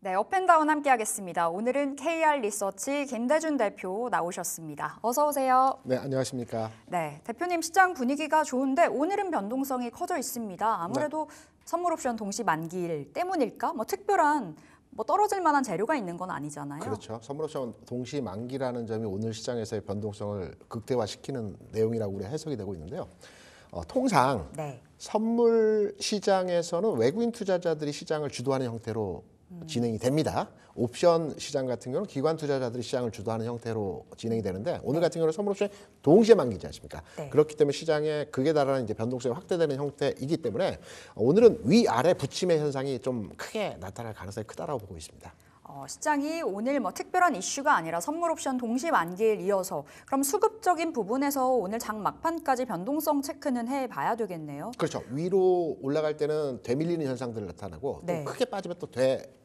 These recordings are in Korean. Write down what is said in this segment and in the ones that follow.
네, 업앤다운 함께 하겠습니다. 오늘은 KR 리서치 김대준 대표 나오셨습니다. 어서 오세요. 네, 안녕하십니까. 네, 대표님 시장 분위기가 좋은데 오늘은 변동성이 커져 있습니다. 아무래도 선물 옵션 동시 만기일 때문일까? 특별한 떨어질 만한 재료가 있는 건 아니잖아요. 그렇죠. 선물 옵션 동시 만기라는 점이 오늘 시장에서의 변동성을 극대화시키는 내용이라고 우리가 해석이 되고 있는데요. 통상 네. 선물 시장에서는 외국인 투자자들이 시장을 주도하는 형태로 진행이 됩니다. 옵션 시장 같은 경우는 기관 투자자들이 시장을 주도하는 형태로 진행이 되는데 오늘 같은 경우는 선물 옵션이 동시에 만기지 않습니까? 네. 그렇기 때문에 시장에 극에 달하는 이제 변동성이 확대되는 형태이기 때문에 오늘은 위아래 부침의 현상이 좀 크게 나타날 가능성이 크다라고 보고 있습니다. 시장이 오늘 특별한 이슈가 아니라 선물 옵션 동시 만기일 이어서 그럼 수급적인 부분에서 오늘 장 막판까지 변동성 체크는 해봐야 되겠네요. 그렇죠. 위로 올라갈 때는 되밀리는 현상들이 나타나고 네. 또 크게 빠지면 또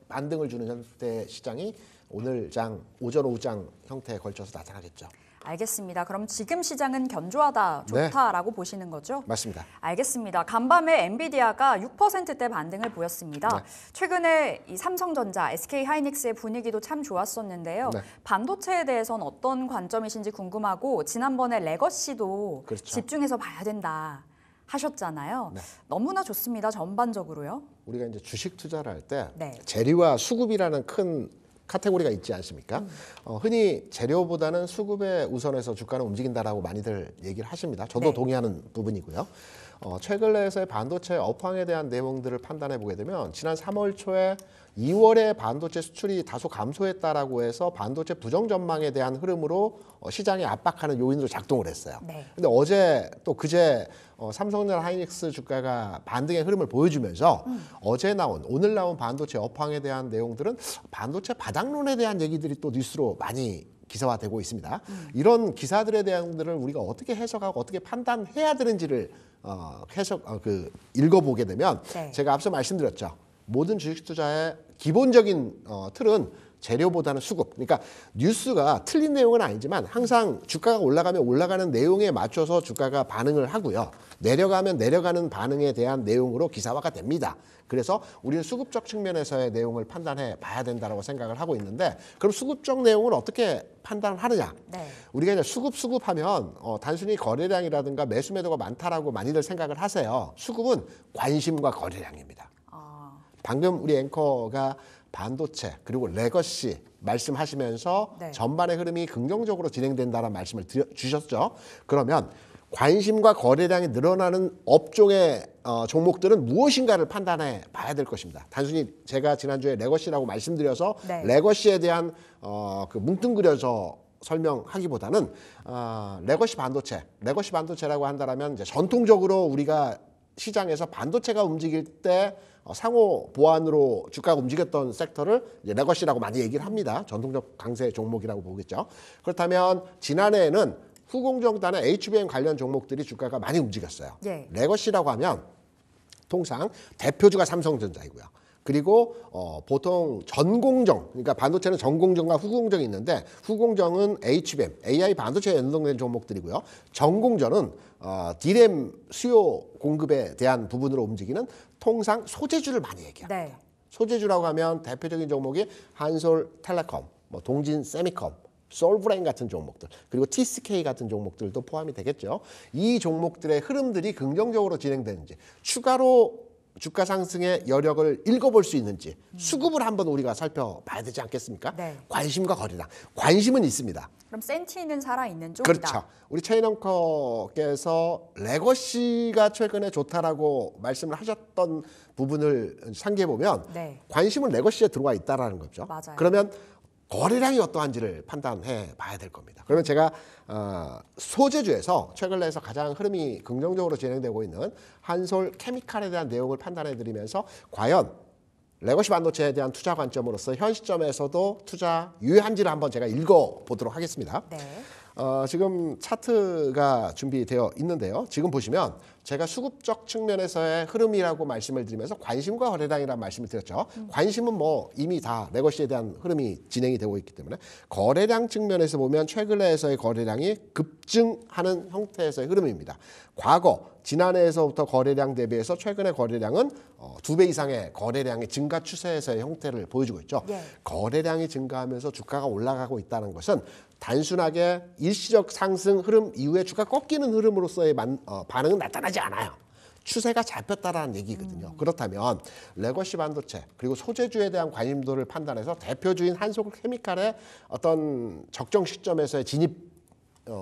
반등을 주는 형태 시장이 오늘 장 오전 오후 장 형태에 걸쳐서 나타나겠죠. 알겠습니다. 그럼 지금 시장은 견조하다, 좋다라고 보시는 거죠? 맞습니다. 알겠습니다. 간밤에 엔비디아가 6%대 반등을 보였습니다. 네. 최근에 이 삼성전자, SK하이닉스의 분위기도 참 좋았었는데요. 네. 반도체에 대해서는 어떤 관점이신지 궁금하고 지난번에 레거시도 그렇죠. 집중해서 봐야 된다 하셨잖아요. 네. 너무나 좋습니다. 전반적으로요. 우리가 이제 주식 투자를 할 때 네. 재료와 수급이라는 큰 카테고리가 있지 않습니까? 흔히 재료보다는 수급에 우선해서 주가는 움직인다라고 많이들 얘기를 하십니다. 저도 네. 동의하는 부분이고요. 최근에서의 반도체 업황에 대한 내용들을 판단해 보게 되면 지난 3월 초에 2월에 반도체 수출이 다소 감소했다라고 해서 반도체 부정 전망에 대한 흐름으로 시장에 압박하는 요인으로 작동을 했어요. 네. 근데 어제 또 그제 삼성전자 하이닉스 주가가 반등의 흐름을 보여주면서 오늘 나온 반도체 업황에 대한 내용들은 반도체 바닥론에 대한 얘기들이 또 뉴스로 많이 기사화되고 있습니다. 이런 기사들에 대한 것들을 우리가 어떻게 해석하고 어떻게 판단해야 되는지를 읽어보게 되면 네. 제가 앞서 말씀드렸죠. 모든 주식 투자의 기본적인 틀은 재료보다는 수급. 그러니까 뉴스가 틀린 내용은 아니지만 항상 주가가 올라가면 올라가는 내용에 맞춰서 주가가 반응을 하고요. 내려가면 내려가는 반응에 대한 내용으로 기사화가 됩니다. 그래서 우리는 수급적 측면에서의 내용을 판단해 봐야 된다고 생각을 하고 있는데 그럼 수급적 내용을 어떻게 판단을 하느냐? 네. 우리가 이제 수급하면 단순히 거래량이라든가 매수 매도가 많다라고 많이들 생각을 하세요. 수급은 관심과 거래량입니다. 방금 우리 앵커가 반도체 그리고 레거시 말씀하시면서 네. 전반의 흐름이 긍정적으로 진행된다는 말씀을 주셨죠. 그러면 관심과 거래량이 늘어나는 업종의 종목들은 무엇인가를 판단해 봐야 될 것입니다. 단순히 제가 지난주에 레거시라고 말씀드려서 네. 레거시에 대한 뭉뚱그려서 설명하기보다는 레거시 반도체라고 한다면 이제 전통적으로 우리가 시장에서 반도체가 움직일 때 상호 보완으로 주가가 움직였던 섹터를 이제 레거시라고 많이 얘기를 합니다. 전통적 강세 종목이라고 보겠죠. 그렇다면 지난해에는 후공정단의 HBM 관련 종목들이 주가가 많이 움직였어요. 예. 레거시라고 하면 통상 대표주가 삼성전자이고요. 그리고 보통 전공정, 그러니까 반도체는 전공정과 후공정이 있는데 후공정은 HBM, AI 반도체에 연동된 종목들이고요. 전공정은 D램 수요 공급에 대한 부분으로 움직이는 통상 소재주를 많이 얘기합니다. 네. 소재주라고 하면 대표적인 종목이 한솔텔레콤, 동진 세미컴, 솔브레인 같은 종목들, 그리고 TSK 같은 종목들도 포함이 되겠죠. 이 종목들의 흐름들이 긍정적으로 진행되는지 추가로 주가 상승의 여력을 읽어볼 수 있는지 수급을 한번 우리가 살펴봐야 되지 않겠습니까? 네. 관심과 거래량. 관심은 있습니다. 그럼 센티는 살아있는 쪽이다. 그렇죠. 우리 최인영커께서 레거시가 최근에 좋다라고 말씀을 하셨던 부분을 상기해 보면 네. 관심은 레거시에 들어와 있다라는 거죠. 맞아요. 그러면 거래량이 어떠한지를 판단해 봐야 될 겁니다. 그러면 제가 소재주에서 최근에서 가장 흐름이 긍정적으로 진행되고 있는 한솔 케미칼에 대한 내용을 판단해 드리면서 과연 레거시 반도체에 대한 투자 관점으로서 현 시점에서도 투자 유효한지를 한번 제가 읽어보도록 하겠습니다. 네. 지금 차트가 준비되어 있는데요. 지금 보시면 제가 수급적 측면에서의 흐름이라고 말씀을 드리면서 관심과 거래량이라는 말씀을 드렸죠. 관심은 뭐 이미 다 레거시에 대한 흐름이 진행이 되고 있기 때문에 거래량 측면에서 보면 최근에서의 거래량이 급증하는 형태에서의 흐름입니다. 과거 지난해에서부터 거래량 대비해서 최근의 거래량은 2배 이상의 거래량의 증가 추세에서의 형태를 보여주고 있죠. 예. 거래량이 증가하면서 주가가 올라가고 있다는 것은 단순하게 일시적 상승 흐름 이후에 주가 꺾이는 흐름으로서의 반응은 나타나지 않아요. 추세가 잡혔다라는 얘기거든요. 그렇다면 레거시 반도체 그리고 소재주에 대한 관심도를 판단해서 대표주인 한솔케미칼의 어떤 적정 시점에서의 진입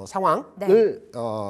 상황을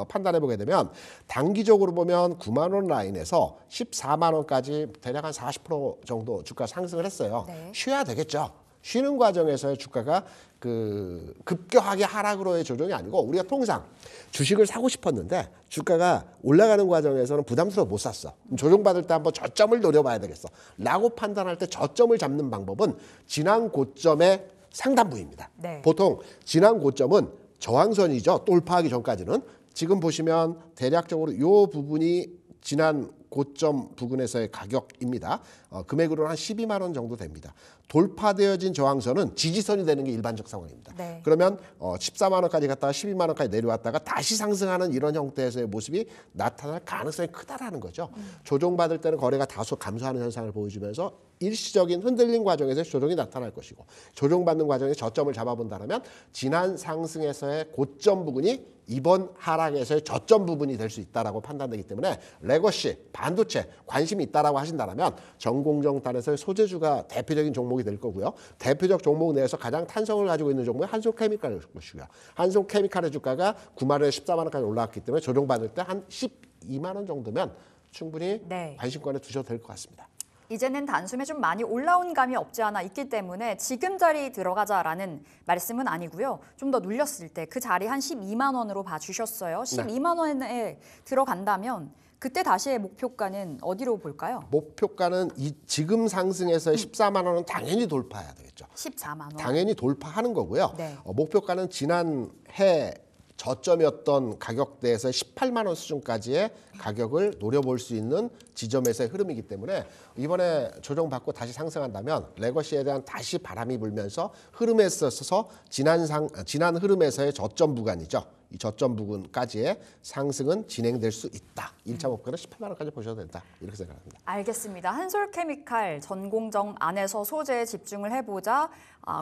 판단해 보게 되면 단기적으로 보면 9만 원 라인에서 14만 원까지 대략 한 40% 정도 주가 상승을 했어요. 네. 쉬어야 되겠죠. 쉬는 과정에서의 주가가 그 급격하게 하락으로의 조정이 아니고 우리가 통상 주식을 사고 싶었는데 주가가 올라가는 과정에서는 부담스러워 못 샀어. 조정받을 때 한번 저점을 노려봐야 되겠어. 라고 판단할 때 저점을 잡는 방법은 지난 고점의 상단부입니다. 네. 보통 지난 고점은 저항선이죠. 돌파하기 전까지는. 지금 보시면 대략적으로 이 부분이 지난 고점 부근에서의 가격입니다. 금액으로는 한 12만 원 정도 됩니다. 돌파되어진 저항선은 지지선이 되는 게 일반적 상황입니다. 네. 그러면 14만 원까지 갔다가 12만 원까지 내려왔다가 다시 상승하는 이런 형태에서의 모습이 나타날 가능성이 크다라는 거죠. 조정받을 때는 거래가 다소 감소하는 현상을 보여주면서 일시적인 흔들림 과정에서 조정이 나타날 것이고 조정받는 과정에서 저점을 잡아본다면 지난 상승에서의 고점 부분이 이번 하락에서의 저점 부분이 될 수 있다라고 판단되기 때문에 레거시, 반도체 관심이 있다라고 하신다면 전공정단에서의 소재주가 대표적인 종목이 될 거고요. 대표적 종목 내에서 가장 탄성을 가지고 있는 종목이 한솔케미칼일 것이고요. 한솔케미칼의 주가가 9만 원에 14만 원까지 올라왔기 때문에 조정받을 때 한 12만 원 정도면 충분히 네. 관심권에 두셔도 될 것 같습니다. 이제는 단숨에 좀 많이 올라온 감이 없지 않아 있기 때문에 지금 자리 들어가자라는 말씀은 아니고요. 좀 더 눌렸을 때 그 자리 한 12만 원으로 봐주셨어요. 12만 원에 들어간다면 그때 다시의 목표가는 어디로 볼까요? 목표가는 지금 상승에서의 14만 원은 당연히 돌파해야 되겠죠. 14만 원. 당연히 돌파하는 거고요. 네. 목표가는 지난해 저점이었던 가격대에서 18만 원 수준까지의 가격을 노려볼 수 있는 지점에서의 흐름이기 때문에 이번에 조정받고 다시 상승한다면 레거시에 대한 다시 바람이 불면서 흐름에 있어서 지난 흐름에서의 저점 부근이죠. 이 저점 부근까지의 상승은 진행될 수 있다. 1차 목표는 18만 원까지 보셔도 된다. 이렇게 생각합니다. 알겠습니다. 한솔케미칼 전공정 안에서 소재에 집중을 해보자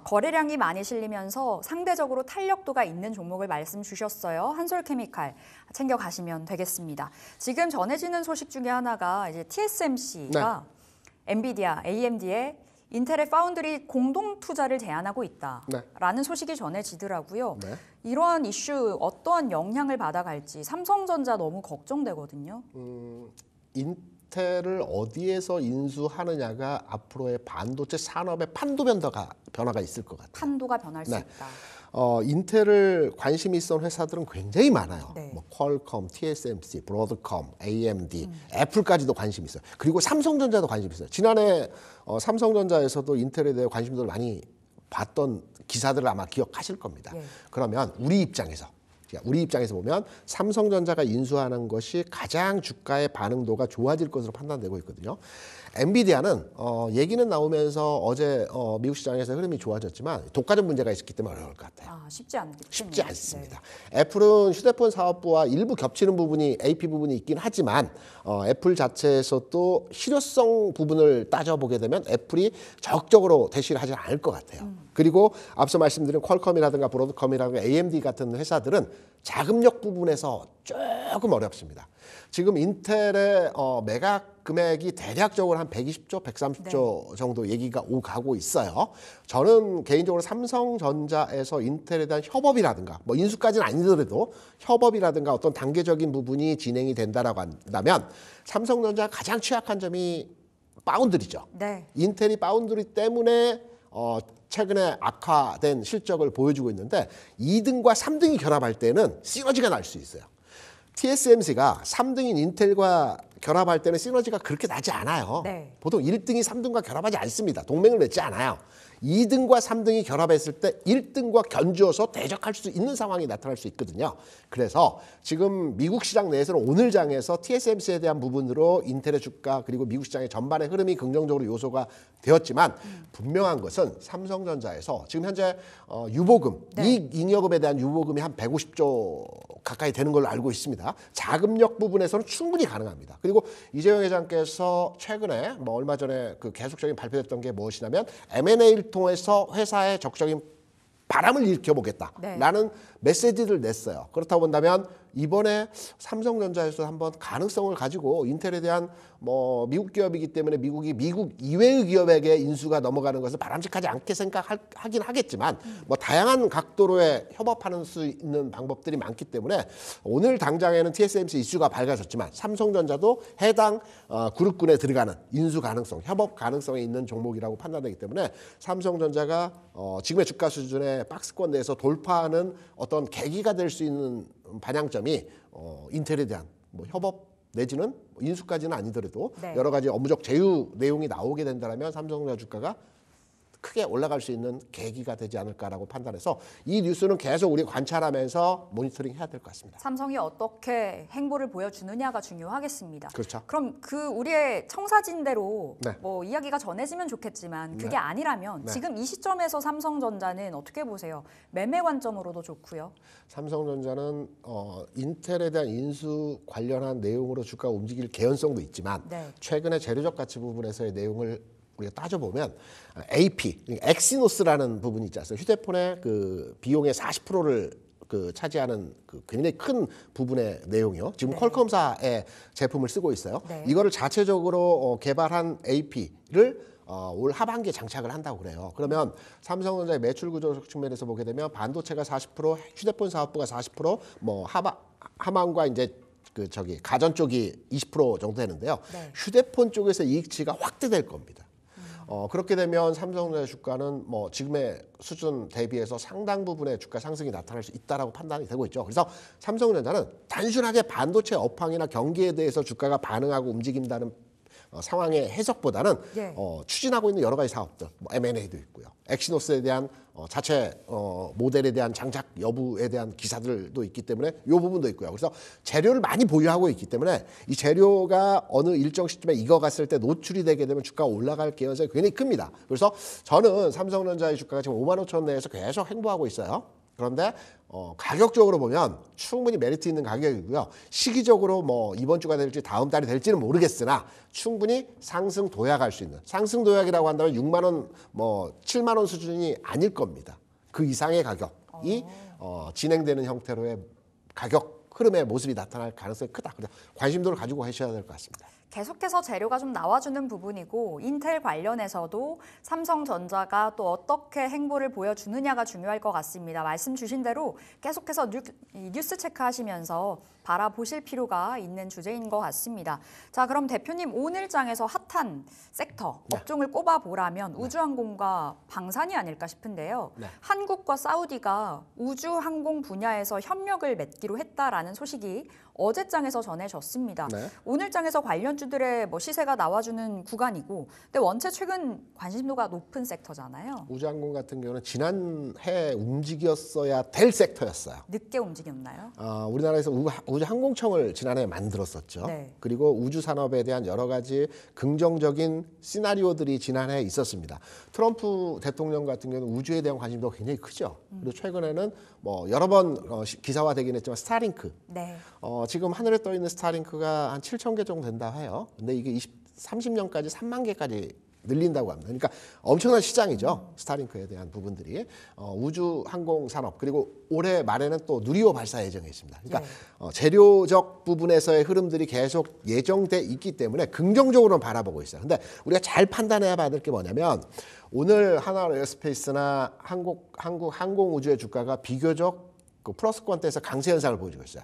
거래량이 많이 실리면서 상대적으로 탄력도가 있는 종목을 말씀 주셨어요. 한솔케미칼 챙겨가시면 되겠습니다. 지금 전해지는 소식 중에 하나가 이제 TSMC가 엔비디아, AMD에 인텔의 파운드리 공동 투자를 제안하고 있다라는 소식이 전해지더라고요. 네. 이러한 이슈 어떠한 영향을 받아갈지 삼성전자 너무 걱정되거든요. 인텔을 어디에서 인수하느냐가 앞으로의 반도체 산업의 판도 변화가 있을 것 같아요. 판도가 변할 수 네. 있다. 인텔을 관심이 있었던 회사들은 굉장히 많아요. 네. 뭐 퀄컴, TSMC, 브로드컴, AMD, 애플까지도 관심이 있어요. 그리고 삼성전자도 관심이 있어요. 지난해 삼성전자에서도 인텔에 대해 관심도를 많이 봤던 기사들을 아마 기억하실 겁니다. 예. 그러면 우리 입장에서 보면 삼성전자가 인수하는 것이 가장 주가의 반응도가 좋아질 것으로 판단되고 있거든요. 엔비디아는 얘기는 나오면서 어제 미국 시장에서 흐름이 좋아졌지만 독과점 문제가 있었기 때문에 어려울 것 같아요. 쉽지 않겠군요. 쉽지 않습니다. 애플은 휴대폰 사업부와 일부 겹치는 부분이 AP 부분이 있긴 하지만 애플 자체에서도 실효성 부분을 따져보게 되면 애플이 적극적으로 대시를 하지 않을 것 같아요. 그리고 앞서 말씀드린 퀄컴이라든가 브로드컴이라든가 AMD 같은 회사들은 자금력 부분에서 조금 어렵습니다. 지금 인텔의 매각 금액이 대략적으로 한 120조, 130조 정도 얘기가 오가고 있어요. 저는 개인적으로 삼성전자에서 인텔에 대한 협업이라든가 뭐 인수까지는 아니더라도 협업이라든가 어떤 단계적인 부분이 진행이 된다라고 한다면 삼성전자가 가장 취약한 점이 파운드리죠. 네. 인텔이 파운드리 때문에 최근에 악화된 실적을 보여주고 있는데 2등과 3등이 결합할 때는 시너지가 날 수 있어요. TSMC가 3등인 인텔과 결합할 때는 시너지가 그렇게 나지 않아요. 네. 보통 1등이 3등과 결합하지 않습니다. 동맹을 맺지 않아요. 2등과 3등이 결합했을 때 1등과 견주어서 대적할 수 있는 상황이 나타날 수 있거든요. 그래서 지금 미국 시장 내에서는 오늘 장에서 TSMC에 대한 부분으로 인텔의 주가 그리고 미국 시장의 전반의 흐름이 긍정적으로 요소가 되었지만 분명한 것은 삼성전자에서 지금 현재 유보금, 이익잉여금에 대한 유보금이 한 150조 가까이 되는 걸로 알고 있습니다. 자금력 부분에서는 충분히 가능합니다. 그리고 이재용 회장께서 최근에 뭐 얼마 전에 그 계속적인 발표됐던 게 무엇이냐면 M&A를 통해서 회사의 적극적인 바람을 일으켜보겠다라는 메시지를 냈어요. 그렇다고 본다면 이번에 삼성전자에서 한번 가능성을 가지고 인텔에 대한 뭐 미국 기업이기 때문에 미국 이외의 기업에게 인수가 넘어가는 것을 바람직하지 않게 생각하긴 하겠지만 뭐 다양한 각도로의 협업하는 수 있는 방법들이 많기 때문에 오늘 당장에는 TSMC 이슈가 밝아졌지만 삼성전자도 해당 그룹군에 들어가는 인수 가능성, 협업 가능성이 있는 종목이라고 판단되기 때문에 삼성전자가 지금의 주가 수준의 박스권 내에서 돌파하는 어떤 계기가 될 수 있는 반향점이 인텔에 대한 뭐 협업 내지는 인수까지는 아니더라도 여러 가지 업무적 제휴 내용이 나오게 된다면 삼성전자 주가가 크게 올라갈 수 있는 계기가 되지 않을까라고 판단해서 이 뉴스는 계속 우리 관찰하면서 모니터링 해야 될 것 같습니다. 삼성이 어떻게 행보를 보여주느냐가 중요하겠습니다. 그렇죠. 그럼 그 우리의 청사진대로 뭐 이야기가 전해지면 좋겠지만 그게 아니라면 지금 이 시점에서 삼성전자는 어떻게 보세요? 매매 관점으로도 좋고요. 삼성전자는 인텔에 대한 인수 관련한 내용으로 주가가 움직일 개연성도 있지만 최근에 재료적 가치 부분에서의 내용을 우리가 따져보면 AP, 엑시노스라는 부분이 있지 않습니까? 휴대폰의 그 비용의 40%를 그 차지하는 그 굉장히 큰 부분의 내용이요. 지금 퀄컴사의 제품을 쓰고 있어요. 이거를 자체적으로 개발한 AP를 올 하반기에 장착을 한다고 그래요. 그러면 삼성전자의 매출 구조 측면에서 보게 되면 반도체가 40%, 휴대폰 사업부가 40%, 뭐 하만과 이제 가전 쪽이 20% 정도 되는데요. 휴대폰 쪽에서 이익치가 확대될 겁니다. 그렇게 되면 삼성전자 주가는 뭐 지금의 수준 대비해서 상당 부분의 주가 상승이 나타날 수 있다라고 판단이 되고 있죠. 그래서 삼성전자는 단순하게 반도체 업황이나 경기에 대해서 주가가 반응하고 움직인다는 상황의 해석보다는 추진하고 있는 여러 가지 사업들, 뭐 M&A도 있고요. 엑시노스에 대한 자체 모델에 대한 장착 여부에 대한 기사들도 있기 때문에 이 부분도 있고요. 그래서 재료를 많이 보유하고 있기 때문에 이 재료가 어느 일정 시점에 익어갔을 때 노출이 되게 되면 주가가 올라갈 개연성이 굉장히 큽니다. 그래서 저는 삼성전자의 주가가 지금 5만 5천 내에서 계속 행보하고 있어요. 그런데 가격적으로 보면 충분히 메리트 있는 가격이고요. 시기적으로 뭐 이번 주가 될지 다음 달이 될지는 모르겠으나 충분히 상승 도약할 수 있는 상승 도약이라고 한다면 6만 원, 뭐 7만 원 수준이 아닐 겁니다. 그 이상의 가격이 진행되는 형태로의 가격 흐름의 모습이 나타날 가능성이 크다. 그래서 관심도를 가지고 하셔야 될 것 같습니다. 계속해서 재료가 좀 나와주는 부분이고 인텔 관련해서도 삼성전자가 또 어떻게 행보를 보여주느냐가 중요할 것 같습니다. 말씀 주신 대로 계속해서 뉴스 체크하시면서 바라보실 필요가 있는 주제인 것 같습니다. 자, 그럼 대표님 오늘 장에서 핫한 섹터, 업종을 꼽아보라면 우주항공과 방산이 아닐까 싶은데요. 한국과 사우디가 우주항공 분야에서 협력을 맺기로 했다라는 소식이 어제 장에서 전해졌습니다. 오늘 장에서 관련주들의 뭐 시세가 나와주는 구간이고, 근데 원체 최근 관심도가 높은 섹터잖아요. 우주항공 같은 경우는 지난해 움직였어야 될 섹터였어요. 늦게 움직였나요? 우리나라에서 우주항공청을 지난해 만들었었죠. 그리고 우주산업에 대한 여러 가지 긍정적인 시나리오들이 지난해 있었습니다. 트럼프 대통령 같은 경우는 우주에 대한 관심도가 굉장히 크죠. 그리고 최근에는 뭐 여러 번 기사화되긴 했지만 스타링크. 지금 하늘에 떠 있는 스타링크가 한 7천 개 정도 된다 해요. 근데 이게 30년까지 3만 개까지 늘린다고 합니다. 그러니까 엄청난 시장이죠. 스타링크에 대한 부분들이. 우주 항공 산업 그리고 올해 말에는 또 누리호 발사 예정에 있습니다. 그러니까 재료적 부분에서의 흐름들이 계속 예정돼 있기 때문에 긍정적으로는 바라보고 있어요. 근데 우리가 잘 판단해야 봐야 될 게 뭐냐면 오늘 하나에어스페이스나 한국 항공우주의 주가가 비교적 그 플러스권대에서 강세 현상을 보여주고 있어요.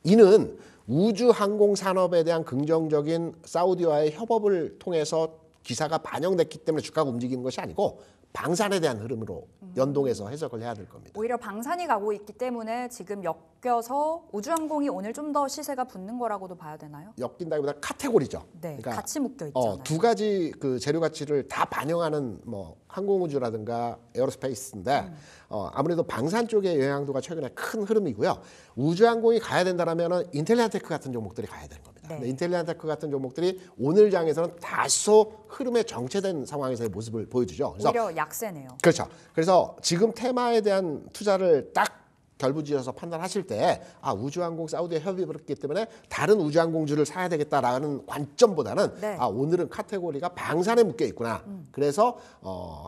이는 우주 항공 산업에 대한 긍정적인 사우디와의 협업을 통해서 기사가 반영됐기 때문에 주가가 움직이는 것이 아니고 방산에 대한 흐름으로 연동해서 해석을 해야 될 겁니다. 오히려 방산이 가고 있기 때문에 지금 엮여서 우주항공이 오늘 좀 더 시세가 붙는 거라고도 봐야 되나요? 엮인다기보다 카테고리죠. 네, 그러니까 같이 묶여 있잖아요. 두 가지 그 재료 가치를 다 반영하는 뭐 항공우주라든가 에어로스페이스인데 아무래도 방산 쪽의 영향도가 최근에 큰 흐름이고요. 우주항공이 가야 된다라면은 인텔리안테크 같은 종목들이 가야 되는 겁니다. 네. 근데 인텔리안테크 같은 종목들이 오늘 장에서는 다소 흐름에 정체된 상황에서의 모습을 보여주죠. 그래서 오히려 약세네요. 그렇죠. 그래서 지금 테마에 대한 투자를 딱 결부지어서 판단하실 때 우주항공 사우디에 협의를 했기 때문에 다른 우주항공주를 사야 되겠다라는 관점보다는 네. 오늘은 카테고리가 방산에 묶여 있구나. 그래서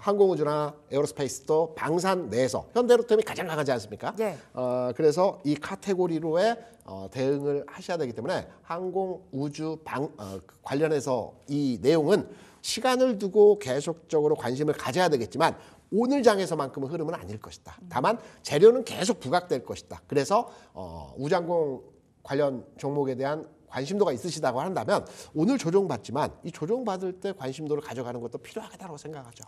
항공우주나 에어로스페이스도 방산 내에서 현대로템이 가장 강하지 않습니까? 예. 그래서 이 카테고리로의 대응을 하셔야 되기 때문에 항공우주 관련해서 이 내용은 시간을 두고 계속적으로 관심을 가져야 되겠지만 오늘 장에서만큼은 흐름은 아닐 것이다. 다만 재료는 계속 부각될 것이다. 그래서 우주항공 관련 종목에 대한 관심도가 있으시다고 한다면 오늘 조정받지만 이 조정받을 때 관심도를 가져가는 것도 필요하다고 생각하죠.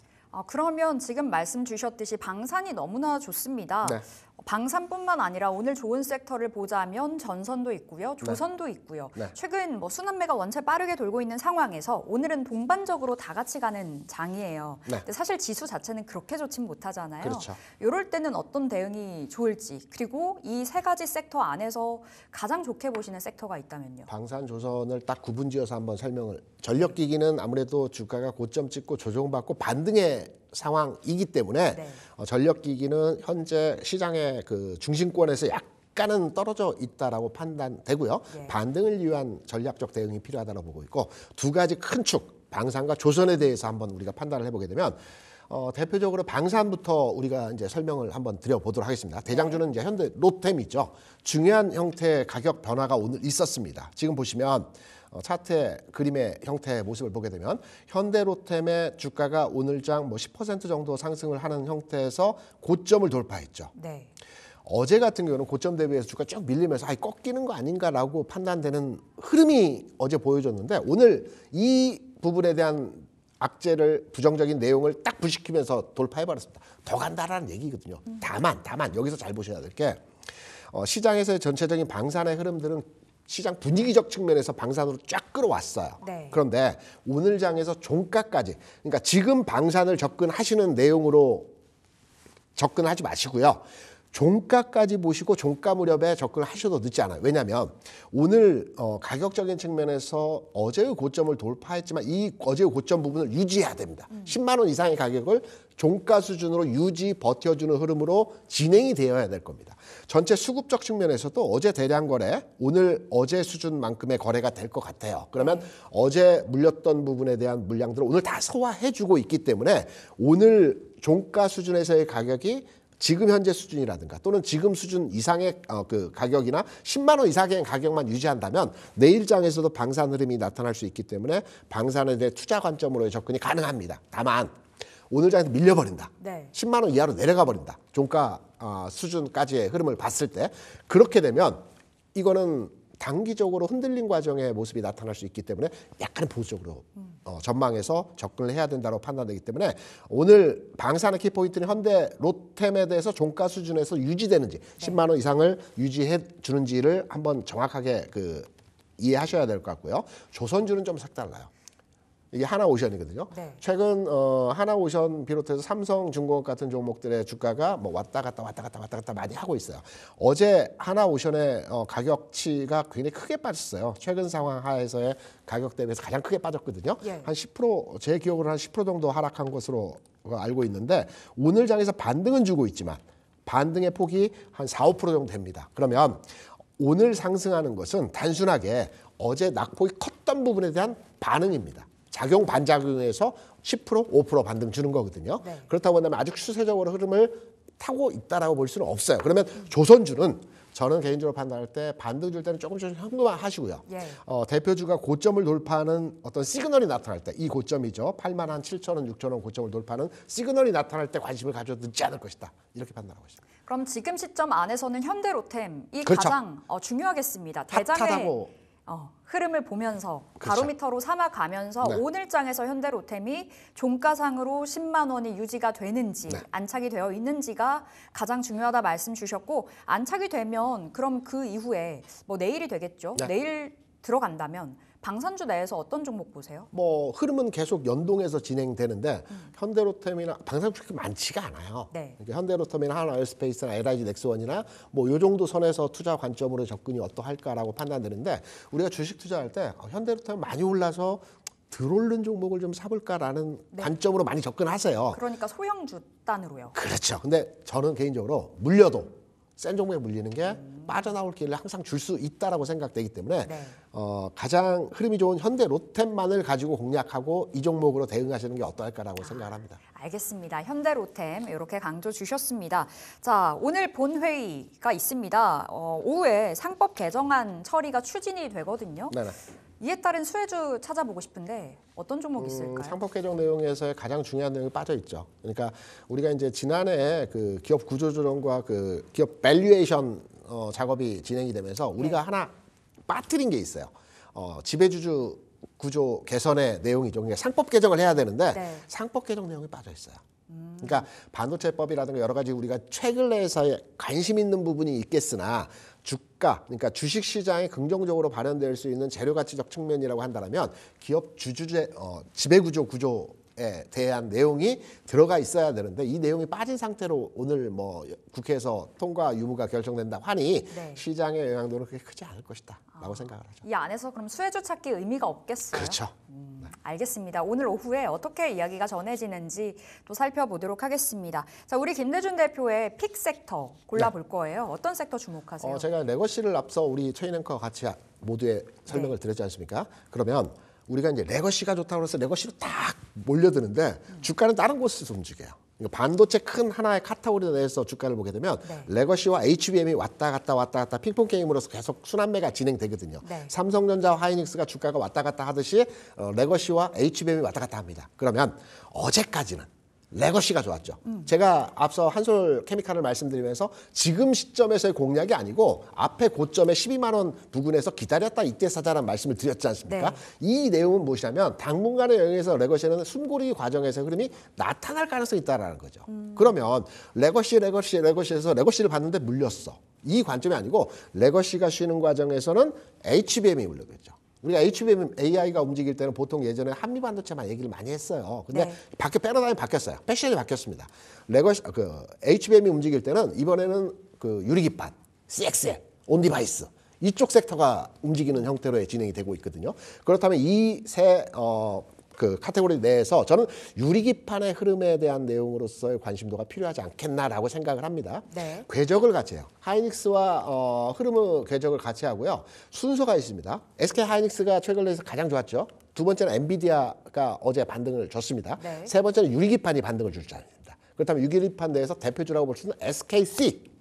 그러면 지금 말씀 주셨듯이 방산이 너무나 좋습니다. 네. 방산뿐만 아니라 오늘 좋은 섹터를 보자면 전선도 있고요, 조선도 있고요. 네. 최근 순환매가 원체 빠르게 돌고 있는 상황에서 오늘은 동반적으로 다 같이 가는 장이에요. 네. 근데 사실 지수 자체는 그렇게 좋진 못하잖아요. 그렇죠. 이럴 때는 어떤 대응이 좋을지, 그리고 이 세 가지 섹터 안에서 가장 좋게 보시는 섹터가 있다면요. 방산 조선을 딱 구분지어서 한번 설명을. 전력기기는 아무래도 주가가 고점 찍고 조정받고 반등의 상황이기 때문에 네. 전력기기는 현재 시장의 그 중심권에서 약간은 떨어져 있다라고 판단되고요. 예. 반등을 위한 전략적 대응이 필요하다고 보고 있고 두 가지 큰 축 방산과 조선에 대해서 한번 우리가 판단을 해보게 되면 대표적으로 방산부터 우리가 이제 설명을 한번 드려보도록 하겠습니다. 대장주는 이제 현대 로템이죠. 중요한 형태의 가격 변화가 오늘 있었습니다. 지금 보시면 차트의 그림의 형태의 모습을 보게 되면 현대로템의 주가가 오늘장 10% 정도 상승을 하는 형태에서 고점을 돌파했죠. 네. 어제 같은 경우는 고점 대비해서 주가 쭉 밀리면서 꺾이는 거 아닌가라고 판단되는 흐름이 어제 보여줬는데 오늘 이 부분에 대한 악재를 부정적인 내용을 딱 부식히면서 돌파해버렸습니다. 더 간다라는 얘기거든요. 다만 여기서 잘 보셔야 될 게 시장에서의 전체적인 방산의 흐름들은 시장 분위기적 측면에서 방산으로 쫙 끌어왔어요. 네. 그런데 오늘 장에서 종가까지, 그러니까 지금 방산을 접근하시는 내용으로 접근하지 마시고요. 종가까지 보시고 종가 무렵에 접근을 하셔도 늦지 않아요. 왜냐하면 오늘 가격적인 측면에서 어제의 고점을 돌파했지만 이 어제의 고점 부분을 유지해야 됩니다. 10만 원 이상의 가격을 종가 수준으로 유지 버텨주는 흐름으로 진행이 되어야 될 겁니다. 전체 수급적 측면에서도 어제 대량 거래, 오늘 어제 수준만큼의 거래가 될 것 같아요. 그러면 어제 물렸던 부분에 대한 물량들을 오늘 다 소화해주고 있기 때문에 오늘 종가 수준에서의 가격이 지금 현재 수준이라든가 또는 지금 수준 이상의 그 가격이나 10만 원 이상의 가격만 유지한다면 내일장에서도 방산 흐름이 나타날 수 있기 때문에 방산에 대해 투자 관점으로의 접근이 가능합니다. 다만 오늘 장에서 밀려버린다. 네. 10만 원 이하로 내려가 버린다. 종가 수준까지의 흐름을 봤을 때 그렇게 되면 이거는 단기적으로 흔들린 과정의 모습이 나타날 수 있기 때문에 약간 보수적으로 전망해서 접근을 해야 된다고 판단되기 때문에 오늘 방산의 키포인트는 현대 로템에 대해서 종가 수준에서 유지되는지 10만 원 이상을 유지해 주는지를 한번 정확하게 이해하셔야 될 것 같고요. 조선주는 좀 색달라요. 이게 하나오션이거든요. 네. 최근 하나오션 비롯해서 삼성중공업 같은 종목들의 주가가 왔다 갔다 많이 하고 있어요. 어제 하나오션의 가격치가 굉장히 크게 빠졌어요. 최근 상황 하에서의 가격 대비해서 가장 크게 빠졌거든요. 예. 한 10%, 제 기억으로 한 10% 정도 하락한 것으로 알고 있는데 오늘 장에서 반등은 주고 있지만 반등의 폭이 한 4, 5% 정도 됩니다. 그러면 오늘 상승하는 것은 단순하게 어제 낙폭이 컸던 부분에 대한 반응입니다. 작용 반작용에서 10%, 5% 반등 주는 거거든요. 네. 그렇다고 한다면 아주 추세적으로 흐름을 타고 있다라고 볼 수는 없어요. 그러면 조선주는 저는 개인적으로 판단할 때 반등 줄 때는 조금씩 현금화 하시고요. 예. 대표주가 고점을 돌파하는 어떤 시그널이 나타날 때 이 고점이죠. 8만 한 7천 원, 6천 원 고점을 돌파하는 시그널이 나타날 때 관심을 가져도 늦지 않을 것이다. 이렇게 판단하고 있습니다. 그럼 지금 시점 안에서는 현대로템이 그렇죠. 가장 중요하겠습니다. 대장의 핫하다고 흐름을 보면서 그렇죠. 바로미터로 삼아가면서 네. 오늘장에서 현대로템이 종가상으로 10만 원이 유지가 되는지 네. 안착이 되어 있는지가 가장 중요하다 말씀 주셨고 안착이 되면 그럼 그 이후에 뭐 내일이 되겠죠. 네. 내일 들어간다면 방산주 내에서 어떤 종목 보세요? 뭐 흐름은 계속 연동해서 진행되는데 현대로템이나 방산주 그렇게 많지가 않아요. 네. 그러니까 현대로템이나 하나에어스페이스나 LIG 넥스원이나 뭐 요 정도 선에서 투자 관점으로 접근이 어떠할까라고 판단되는데 우리가 주식 투자할 때 현대로템 많이 올라서 들어오른 종목을 좀 사볼까라는 네. 관점으로 많이 접근하세요. 그러니까 소형주 단으로요. 그렇죠. 근데 저는 개인적으로 물려도 센 종목에 물리는 게 빠져나올 길을 항상 줄 수 있다라고 생각되기 때문에 네. 가장 흐름이 좋은 현대로템만을 가지고 공략하고 이 종목으로 대응하시는 게 어떨까라고 생각을 합니다. 알겠습니다. 현대로템 이렇게 강조 주셨습니다. 자, 오늘 본회의가 있습니다. 오후에 상법 개정안 처리가 추진이 되거든요. 네네. 이에 따른 수혜주 찾아보고 싶은데 어떤 종목 있을까요? 상법 개정 내용에서의 가장 중요한 내용이 빠져 있죠. 그러니까 우리가 이제 지난해 그 기업 구조조정과 그 기업 밸류에이션 작업이 진행이 되면서 우리가 네. 하나 빠뜨린 게 있어요. 지배주주 구조 개선의 내용이죠. 그러니까 상법 개정을 해야 되는데 네. 상법 개정 내용이 빠져 있어요. 그러니까 반도체법이라든가 여러 가지 우리가 최근에서 관심 있는 부분이 있겠으나 주가, 그러니까 주식 시장에 긍정적으로 발현될 수 있는 재료 가치적 측면이라고 한다면 기업 지배구조 구조에 대한 내용이 들어가 있어야 되는데 이 내용이 빠진 상태로 오늘 뭐 국회에서 통과 유무가 결정된다고 하니 네. 시장의 영향도는 그렇게 크지 않을 것이다라고 생각을 하죠. 이 안에서 그럼 수혜주 찾기 의미가 없겠어요? 그렇죠. 알겠습니다. 오늘 오후에 어떻게 이야기가 전해지는지 또 살펴보도록 하겠습니다. 자, 우리 김대중 대표의 픽 섹터 골라볼 거예요. 어떤 섹터 주목하세요? 제가 레거시를 앞서 우리 최인 앵커와 같이 모두의 설명을 드렸지 않습니까? 그러면 우리가 이제 레거시가 좋다고 해서 레거시로 딱 몰려드는데 주가는 다른 곳에서 움직여요. 그러니까 반도체 큰 하나의 카테고리 내에서 주가를 보게 되면 네. 레거시와 HBM이 왔다 갔다 핑퐁 게임으로서 계속 순환매가 진행되거든요. 네. 삼성전자와 하이닉스가 주가가 왔다 갔다 하듯이 레거시와 HBM이 왔다 갔다 합니다. 그러면 어제까지는 레거시가 좋았죠. 제가 앞서 한솔 케미칼을 말씀드리면서 지금 시점에서의 공략이 아니고 앞에 고점에 12만 원 부근에서 기다렸다 이때 사자라는 말씀을 드렸지 않습니까? 네. 이 내용은 무엇이냐면 당분간의 영역에서 레거시는 숨고르기 과정에서 흐름이 나타날 가능성이 있다는 거죠. 그러면 레거시에서 레거시를 봤는데 물렸어. 이 관점이 아니고 레거시가 쉬는 과정에서는 HBM이 물렸겠죠. 우리가 HBM AI가 움직일 때는 보통 예전에 한미반도체만 얘기를 많이 했어요. 근데 네. 패러다임이 바뀌었어요. 패션이 바뀌었습니다. HBM이 움직일 때는 이번에는 그 유리기판, CXL, 온디바이스 이쪽 섹터가 움직이는 형태로 진행이 되고 있거든요. 그렇다면 이 세 그 카테고리 내에서 저는 유리기판의 흐름에 대한 내용으로서의 관심도가 필요하지 않겠나라고 생각을 합니다. 네. 궤적을 같이 해요. 하이닉스와 흐름의 궤적을 같이 하고요. 순서가 있습니다. SK 하이닉스가 최근에서 가장 좋았죠. 두 번째는 엔비디아가 어제 반등을 줬습니다. 네. 세 번째는 유리기판이 반등을 줄 줄 알입니다. 그렇다면 유리기판 내에서 대표주라고 볼 수 있는 SKC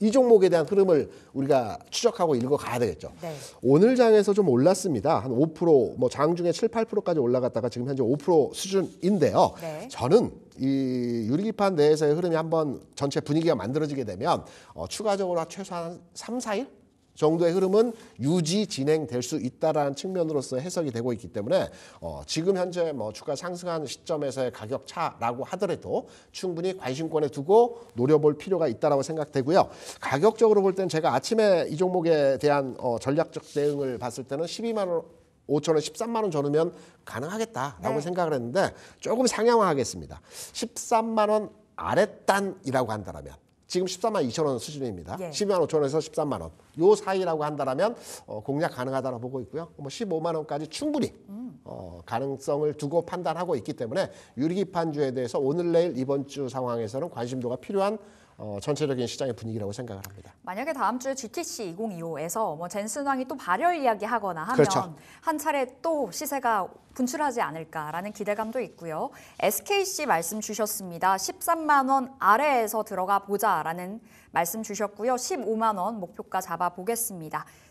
이 종목에 대한 흐름을 우리가 추적하고 읽어가야 되겠죠. 네. 오늘 장에서 좀 올랐습니다. 한 5%, 뭐 장중에 7, 8%까지 올라갔다가 지금 현재 5% 수준인데요. 네. 저는 이 유리기판 내에서의 흐름이 한번 전체 분위기가 만들어지게 되면 추가적으로 최소한 3, 4일 정도의 흐름은 유지 진행될 수 있다라는 측면으로서 해석이 되고 있기 때문에 지금 현재 뭐 주가 상승한 시점에서의 가격 차라고 하더라도 충분히 관심권에 두고 노려볼 필요가 있다라고 생각되고요. 가격적으로 볼 때는 제가 아침에 이 종목에 대한 전략적 대응을 봤을 때는 12만 원 5천 원, 13만 원 줘놓으면 가능하겠다라고 네. 생각을 했는데 조금 상향화하겠습니다. 13만 원 아랫단이라고 한다면 지금 13만 2천 원 수준입니다. 예. 12만 5천 원에서 13만 원. 요 사이라고 한다면 공략 가능하다고 보고 있고요. 뭐 15만 원까지 충분히 가능성을 두고 판단하고 있기 때문에 유리기판주에 대해서 오늘 내일 이번 주 상황에서는 관심도가 필요한 전체적인 시장의 분위기라고 생각을 합니다. 만약에 다음 주에 GTC 2025에서 뭐 젠슨왕이 또 발열 이야기하거나 하면 그렇죠. 한 차례 또 시세가 분출하지 않을까라는 기대감도 있고요. SKC 말씀 주셨습니다. 13만 원 아래에서 들어가 보자라는 말씀 주셨고요. 15만 원 목표가 잡아보겠습니다.